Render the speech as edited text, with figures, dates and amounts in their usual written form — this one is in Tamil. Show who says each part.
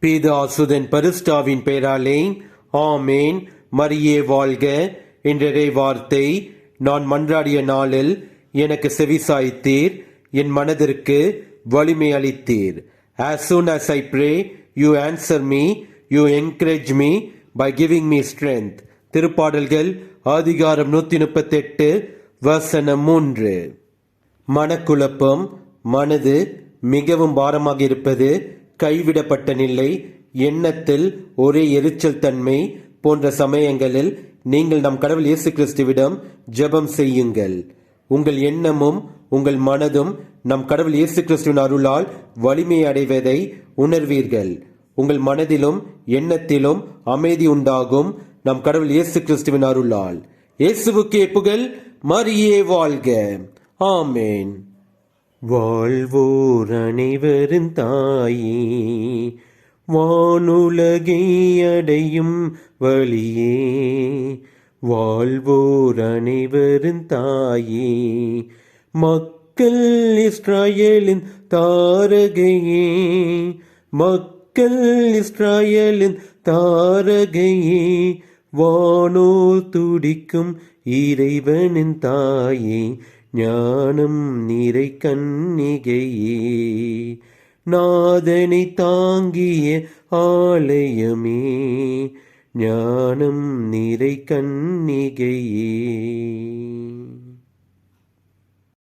Speaker 1: பிதாசுதன் பரிசுத்தாவின் பெயராலே ஆமேன். மரியே வாழ்க. என்ற வார்த்தை நான் மன்றாடிய நாளில் எனக்கு செவிசாய்த்தீர், என் மனதிற்கு வலிமை அளித்தீர். As soon as I pray, you answer me, you encourage me by giving me strength. திருப்பாடல்கள் அதிகாரம் 138 வசனம் 3. மனக்குழப்பம், மனது மிகவும் பாரமாக இருப்பது, கைவிடப்பட்ட நிலை, எண்ணத்தில் ஒரே எரிச்சல் தன்மை போன்ற சமயங்களில் நீங்கள் நம் கடவுள் இயேசு கிறிஸ்துவிடம் ஜெபம் செய்யுங்கள். உங்கள் எண்ணமும் உங்கள் மனதும் நம் கடவுள் இயேசு கிறிஸ்துவின் அருளால் வலிமை அடைவதை உணர்வீர்கள். உங்கள் மனதிலும் எண்ணத்திலும் அமைதி உண்டாகும் நம் கடவுள் இயேசு கிறிஸ்துவின் அருளால். இயேசுவுக்கே புகழ். மரியே வாழ்க. ஆமேன். வாழ்வோர் அனைவரின் தாயே, வானுலகை அடையும் வழியே, வாழ்வோர் அனைவரின் தாயே, மக்கள் இஸ்ராயேலின் தாரகையே, மக்கள் இஸ்ராயேலின் தாரகையே, வானோர் துடிக்கும் இறைவனின் தாயே, ஞானம் நிறை கன்னிகையே, நாதனை தாங்கிய ஆலயமே, ஞானம் நிறை கன்னிகையே.